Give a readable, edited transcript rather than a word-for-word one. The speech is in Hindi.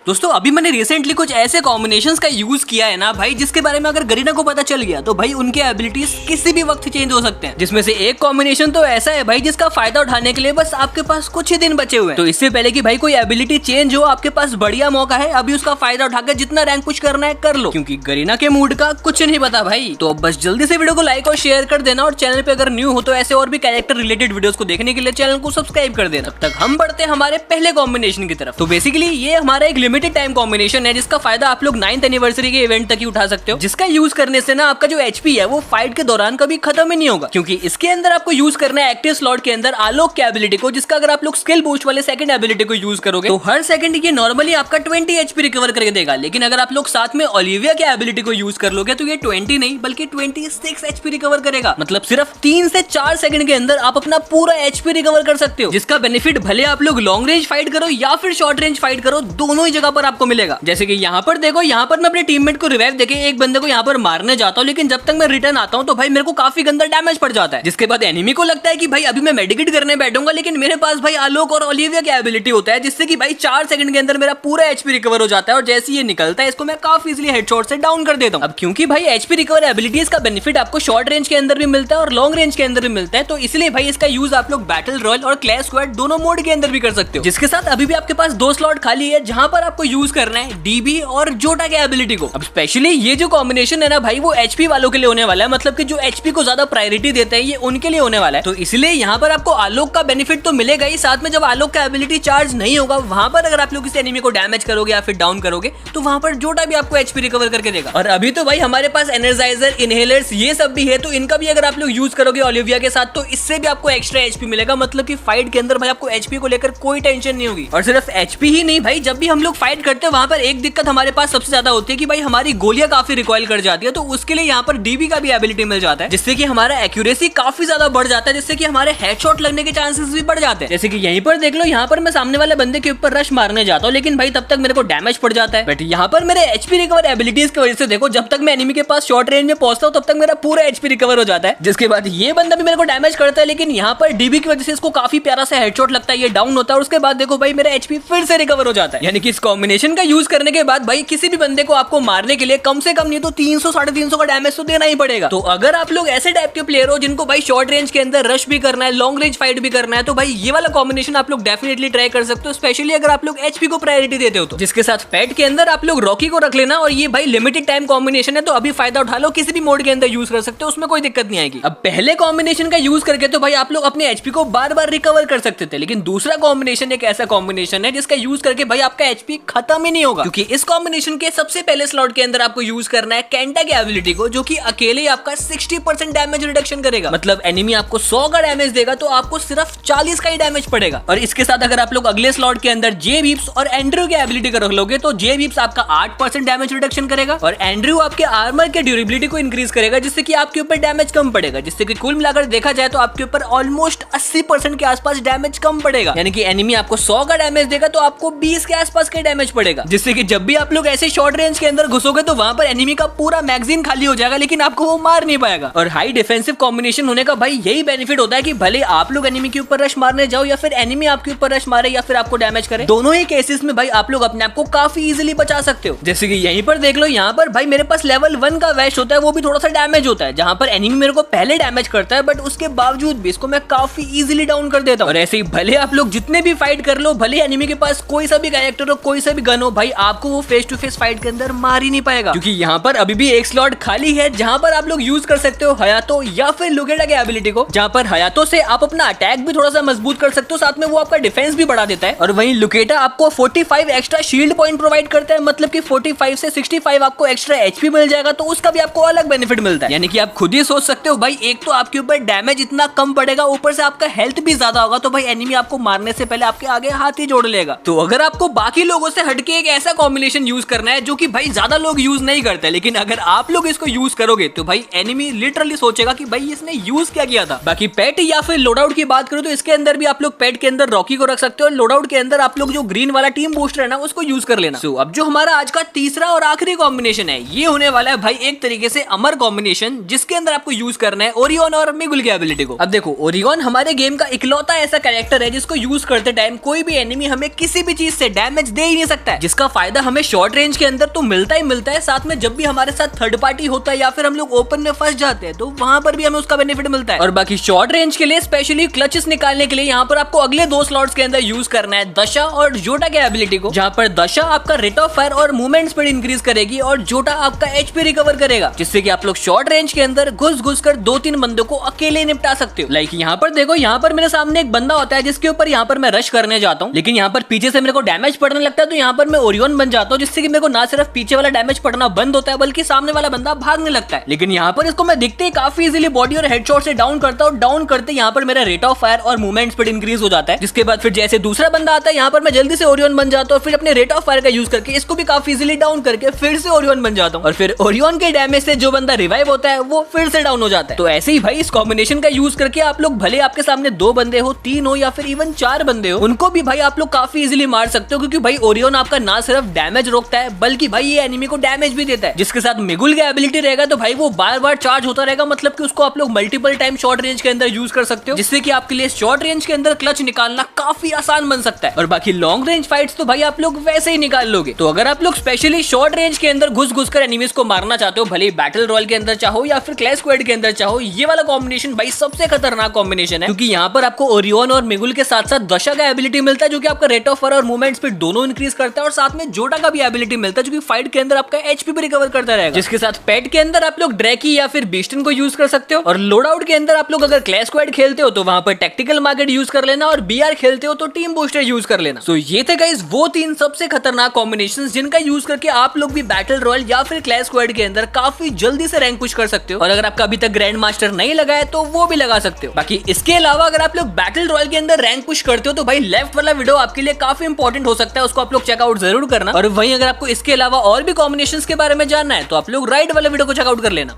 दोस्तों अभी मैंने रिसेंटली कुछ ऐसे कॉम्बिनेशंस का यूज किया है ना भाई, जिसके बारे में अगर गरीना को पता चल गया तो भाई उनके एबिलिटीज किसी भी वक्त चेंज हो सकते हैं। जिसमें से एक कॉम्बिनेशन तो ऐसा है भाई जिसका फायदा उठाने के लिए बस आपके पास कुछ ही दिन बचे हुए हैं। तो इससे पहले कि भाई कोई एबिलिटी चेंज हो, आपके पास बढ़िया मौका है अभी उसका फायदा उठाकर जितना रैंक पुश करना है कर लो, क्योंकि गरीना के मूड का कुछ नहीं पता भाई। तो बस जल्दी से वीडियो को लाइक और शेयर कर देना, और चैनल पे अगर न्यू हो तो ऐसे और भी कैरेक्टर रिलेटेड वीडियोस को देखने के लिए चैनल को सब्सक्राइब कर देना। तब तक हम बढ़ते हैं हमारे पहले कॉम्बिनेशन की तरफ। तो बेसिकली ये हमारा एक लिमिटेड टाइम कॉम्बिनेशन है जिसका फायदा आप लोग 9th एनिवर्सरी के इवेंट तक ही उठा सकते हो, जिसका यूज करने से ना आपका जो एचपी है वो फाइट के दौरान कभी खत्म ही नहीं होगा, क्योंकि इसके अंदर आपको यूज करना है एक्टिव स्लॉट के अंदर आलोक की एबिलिटी को, जिसका अगर आप लोग स्किल बूस्ट वाले सेकंड एबिलिटी को यूज करोगे तो हर सेकंड ये नॉर्मली आपका 20 एचपी रिकवर करके देगा। लेकिन अगर आप लोग साथ में ओलिविया की एबिलिटी को यूज कर लोगे तो ये 20 नहीं बल्कि 26 एचपी रिकवर करेगा। मतलब सिर्फ 3 से 4 सेकंड के अंदर आप अपना पूरा एचपी रिकवर कर सकते हो, जिसका बेनिफिट भले आप लोग लॉन्ग रेंज फाइट करो या फिर शॉर्ट रेंज फाइट करो, दोनों ही जगह पर आपको मिलेगा। जैसे कि यहाँ पर देखो, यहाँ पर मैं अपने टीममेट को रिवाइव देके एक बंदे को यहाँ पर मारने जाता हूँ, लेकिन जब तक मैं रिटर्न आता हूँ तो भाई मेरे को काफी गंदा डैमेज पड़ जाता है, जिसके बाद एनिमी को लगता है कि भाई अभी मैं मेडिकेट करने बैठूंगा, लेकिन मेरे पास भाई आलोक और ओलिविया की एबिलिटी होता है, जिससे कि भाई 4 सेकंड के अंदर मेरा पूरा एचपी रिकवर हो जाता है, और जैसे ये निकलता है इसको मैं काफी इजीली हेडशॉट से डाउन कर देता हूँ। अब क्योंकि भाई एचपी रिकवर एबिलिटीज का बेनिफिट आपको शॉर्ट रेंज के अंदर भी मिलता है और लॉन्ग रेंज के अंदर भी मिलता है, तो इसलिए भाई इसका यूज आप लोग बैटल रॉयल और क्लैश स्क्वाड दोनों मोड के अंदर भी कर सकते हो, जिसके साथ अभी भी आपके पास 2 स्लॉट खाली है जहां पर आपको यूज करना है डीबी और जोटा के एबिलिटी को। अब स्पेशली ये जो कॉम्बिनेशन है ना भाई वो एचपी वालों के लिए होने वाला है, मतलब कि जो एचपी को ज्यादा प्रायोरिटी देते हैं ये उनके लिए होने वाला है। तो इसलिए यहाँ पर आपको आलोक का बेनिफिट तो मिलेगा ही, साथ में जब आलोक का एबिलिटी चार्ज नहीं होगा वहां पर अगर आप लोग इस एनिमी को डैमेज करोगे या फिर डाउन करोगे तो वहां पर जोटा भी आपको एचपी रिकवर करके देगा। और अभी तो भाई हमारे पास एनर्जाइजर, इनहेलर्स ये सब भी है, तो इनका भी अगर आप लोग यूज करोगे ओलिविया के साथ तो इससे भी आपको एक्स्ट्रा एचपी मिलेगा, मतलब कि फाइट के अंदर भाई आपको एचपी को लेकर कोई टेंशन नहीं होगी। और सिर्फ एचपी ही नहीं भाई, जब भी हम लोग फाइट करते हैं वहां पर एक दिक्कत हमारे पास सबसे ज्यादा होती है कि भाई हमारी गोलियां काफी रिकॉइल कर जाती है, तो उसके लिए यहाँ पर डीबी का भी एबिलिटी मिल जाता है, जिससे कि हमारा एक्यूरेसी काफी ज्यादा बढ़ जाता है, जिससे कि हमारे हेडशॉट लगने के चांसेस भी बढ़ जाते हैं। जैसे कि यहीं पर देख लो, यहाँ पर मैं सामने वाले बंदे के ऊपर रश मारने जाता हूँ, लेकिन भाई तब तक मेरे को डैमेज पड़ जाता है। बट यहाँ पर मेरे एचपी रिकवर एबिलिटीज की वजह से देखो, जब तक मैं एनिमी के पास शॉर्ट रेंज में पहुंचता हूँ तब तक मेरा पूरा एचपी रिकवर हो जाता है, जिसके बाद ये बंदा भी मेरे को डैमेज करता है, लेकिन यहाँ पर डीबी की वजह से इसको काफी प्यारा सा हेडशॉट लगता है, ये डाउन होता है, और उसके बाद देखो भाई मेरा एचपी फिर से रिकवर हो जाता है। यानी कि इस कॉम्बिनेशन का यूज करने के बाद भाई किसी भी बंदे को आपको मारने के लिए कम से कम नहीं तो 300 350 का डैमेज तो देना ही पड़ेगा। तो अगर आप लोग ऐसे टाइप के प्लेयर हो जिनको भाई शॉर्ट रेंज के अंदर रश भी करना है, लॉन्ग रेंज फाइट भी करना है, तो भाई ये वाला कॉम्बिनेशन आप लोग डेफिनेटली ट्राई कर सकते हो, स्पेशली अगर आप लोग एचपी को प्रायोरिटी देते हो तो। जिसके साथ पेट के अंदर आप लोग रॉकी को रख लेना, और ये भाई लिमिटेड टाइम कॉम्बिनेशन है तो अभी फायदा उठा लो, किसी भी मोड के अंदर यूज कर सकते हो, उसमें कोई दिक्कत नहीं आएगी। अब पहले कॉम्बिनेशन का यूज करके तो भाई आप लोग अपने एचपी को बार बार रिकवर कर सकते थे, लेकिन दूसरा कॉम्बिनेशन एक ऐसा कॉम्बिनेशन है जिसका यूज करके भाई आपका एचपी खत्म ही नहीं होगा, क्योंकि इस कॉम्बिनेशन के सबसे पहले स्लॉट के अंदर आपको यूज करना है कैंटा की एबिलिटी को, जो कि अकेले आपका 60% डैमेज रिडक्शन करेगा। मतलब एनिमी आपको 100 का डैमेज देगा तो आपको सिर्फ 40 का ही डैमेज पड़ेगा। और इसके साथ अगर आप लोग अगले स्लॉट के अंदर जे वीप्स और एंड्रयू की एबिलिटी को रख लोगे तो जे वीप्स आपका 8% डैमेज रिडक्शन करेगा और एंड्रयू आपके आर्मर के ड्यूरेबिलिटी को इंक्रीज करेगा, जिससे कि आपके ऊपर डैमेज कम पड़ेगा, जिससे कि कुल मिलाकर देखा जाए तो आपके ऊपर ऑलमोस्ट 80% के आसपास डैमेज कम पड़ेगा। यानी कि एनिमी आपको 100 का डैमेज देगा तो आपको 20 के आसपास का डैमेज पड़ेगा, जिससे कि जब भी आप लोग ऐसे शॉर्ट रेंज के अंदर घुसोगे तो वहां पर एनिमी का पूरा मैगजीन खाली हो जाएगा, लेकिन आपको वो मार नहीं पाएगा। और हाई डिफेंसिव कॉम्बिनेशन होने का भाई यही बेनिफिट होता है कि भले आप लोग एनिमी के ऊपर रश मारने जाओ या फिर एनिमी आपके ऊपर रश मारे या फिर आपको डैमेज करे, दोनों ही केसेस में भाई आप लोग अपने आप को काफी इजीली बचा सकते हो। जैसे कि यहीं पर देख लो, यहाँ पर भाई मेरे पास लेवल 1 का वेस्ट होता है, वो भी थोड़ा सा डैमेज होता है, जहां पर एनिमी मेरे को पहले डैमेज करता है, बट उसके बावजूद भी इसको मैं काफी इजीली डाउन कर देता हूँ। और ऐसे ही भले आप लोग जितने भी फाइट कर लो, भले एनिमी के पास कोई सा भी कैरेक्टर हो, कोई सा भी गन हो, भाई आपको वो फेस टू फेस फाइट के अंदर मार ही नहीं पाएगा, क्योंकि यहाँ पर अभी भी एक स्लॉट खाली है जहां पर आप लोग यूज कर सकते हो हयातो या फिर लुगेटा की एबिलिटी को, जहां पर हयातो से आप अपना अटैक भी थोड़ा सा मजबूत कर सकते हो, साथ में वो आपका डिफेंस भी बढ़ा देता है। और वहीं लुगेटा आपको 45 एक्स्ट्रा शील्ड पॉइंट प्रोवाइड करता है, मतलब कि 45 से 65 आपको एक्स्ट्रा एचपी मिल जाएगा, तो उसका भी आपको अलग बेनिफिट मिलता है। यानी कि आप खुद ही सोच सकते हो भाई, एक तो आपके ऊपर डैमेज इतना कम पड़ेगा, ऊपर से आपका हेल्थ भी ज्यादा होगा, तो भाई एनिमी आपको मारने से पहले आपके आगे हाथ ही जोड़ लेगा। तो अगर आपको बाकी लोगों से हटके एक ऐसा कॉम्बिनेशन यूज करना है जो कि भाई ज्यादा लोग यूज नहीं करते, लेकिन अगर आप लोग इसको यूज करोगे तो भाई एनिमी लिटरली सोचेगा कि भाई इसने यूज क्या किया था। बाकी पेट या फिर लोडआउट की बात करूं तो इसके अंदर भी आप लोग पेट के अंदर रॉकी को रख सकते हो, और लोडआउट के अंदर आप लोग जो ग्रीन वाला टीम बूस्टर है ना उसको यूज कर लेना। अब जो हमारा आज का तीसरा और आखिरी कॉम्बिनेशन है ये होने वाला है भाई एक तरीके से अमर कॉम्बिनेशन, जिसके अंदर आपको यूज करना है ओरियन और मिगुल की एबिलिटी को। अब देखो, ओरियन हमारे गेम का इकलौता ऐसा कैरेक्टर है जिसको यूज करते टाइम कोई भी एनिमी हमें किसी भी चीज से डैमेज दे ही नहीं सकता है, जिसका फायदा हमें शॉर्ट रेंज के अंदर तो मिलता ही मिलता है, साथ में जब भी हमारे साथ थर्ड पार्टी होता है या फिर हम लोग ओपन में फंस जाते हैं तो वहां पर भी हमें उसका बेनिफिट मिलता है। और बाकी शॉर्ट रेंज के लिए स्पेशली क्लचेस निकालने के लिए यहाँ पर आपको अगले 2 स्लॉट्स के अंदर यूज करना है दशा और जोटा के एबिलिटी को, जहाँ पर दशा आपका रेट ऑफ फायर और मूवमेंट स्पीड इंक्रीज करेगी और जोटा आपका एचपी रिकवर करेगा, जिससे कि आप लोग शॉर्ट रेंज के अंदर घुस कर 2-3 बंदों को अकेले निपटा सकते हो। लाइक यहाँ पर देखो, यहाँ पर मेरे सामने एक बंदा होता है जिसके ऊपर यहाँ पर मैं रश करने जाता हूँ, लेकिन यहाँ पर पीछे से मेरे को डैमेज पड़ने लगता है, तो यहाँ पर मैं ओरियन बन जाता हूँ, जिससे कि मेरे को ना सिर्फ पीछे वाला डैमेज पड़ना बंद होता है बल्कि सामने वाला बंदा भागने लगता है। लेकिन यहाँ पर इसको मैं दिखते ही काफी इजीली बॉडी और हेडशॉट से डाउन करता हूँ। डाउन करते यहाँ पर मेरा रेट ऑफ फायर और मूवमेंट स्पीड इंक्रीज हो जाता है, जिसके बाद फिर जैसे दूसरा बंदा आता है यहाँ पर मैं जल्दी से ओरियन बन जाता हूँ, फिर अपने रेट ऑफ फायर का यूज करके इसको भी काफी इजीली डाउन करके फिर से ओरियन बन जाता हूँ, और फिर ओरियन के डैमेज से जो बंदा रिवाइव होता है वो फिर से डाउन हो जाता है। तो ऐसे ही भाई इस कॉम्बिनेशन का यूज करके आप लोग भले आपके सामने 2 बंदे हो, 3 हो या फिर इवन 4 बंदे हो, उनको भी भाई आप लोग काफी इजीली मार सकते हो, क्योंकि भाई ओरियन आपका ना सिर्फ डैमेज रोकता है बल्कि भाई ये एनिमी को डैमेज भी देता है। जिसके साथ मिगुल का एबिलिटी रहेगा तो भाई वो बार बार चार्ज होता रहेगा, मतलब कि उसको आप लोग मल्टीपल टाइम शॉर्ट रेंज के अंदर यूज कर सकते हो, जिससे कि आपके लिए शॉर्ट रेंज के अंदर क्लच निकालना काफी आसान बन सकता है। और बाकी लॉन्ग रेंज फाइट्स तो भाई आप लोग वैसे ही निकाल लोगे। तो अगर आप लोग स्पेशली शॉर्ट रेंज के अंदर घुस कर एनिमीज को मारना चाहते हो, भले बैटल रॉयल के अंदर चाहो या फिर क्लैश स्क्वाड के अंदर चाहो, ये वाला कॉम्बिनेशन भाई सबसे खतरनाक कॉम्बिनेशन है, क्योंकि यहाँ पर आपको ओरियन और मिगुल के साथ साथ दशा का एबिलिटी मिलता है जो कि आपका रेट ऑफ फायर और मूवमेंट स्पीड दोनों इंक्रीज करता है, और साथ में जोटा का भी एबिलिटी मिलता है जो कि फाइट के अंदर आपका एचपी भी रिकवर करता रहेगा। जिसके साथ पेट के अंदर आप लोग ड्रैकी या फिर बीस्टन को यूज कर सकते हो, और लोड आउट के अंदर आप लोग अगर क्लैश स्क्वाड खेलते हो तो वहां पर टैक्टिकल मार्केट यूज कर लेना, और बीआर खेलते हो तो टीम बूस्टर यूज कर लेना। सो ये थे गाइस वो 3 सबसे खतरनाक कॉम्बिनेशंस जिनका यूज करके आप लोग भी बैटल रॉयल या फिर क्लैश स्क्वाड के अंदर काफी जल्दी से रैंक पुश कर सकते हो, और अगर आपका अभी तक ग्रैंड मास्टर नहीं लगा है तो वो भी लगा सकते हो। बाकी इसके अलावा अगर आप लोग बैटल रॉयल के अंदर रैंक पुश करते हो तो भाई लेफ्ट वाला वीडियो आपके लिए काफी इंपॉर्टेंट हो सकता है, उसको आप लोग चेकआउट जरूर करना। और वहीं अगर आपको इसके अलावा और भी कॉम्बिनेशंस के बारे में जानना है तो आप लोग राइट वाले वीडियो को चेकआउट कर लेना।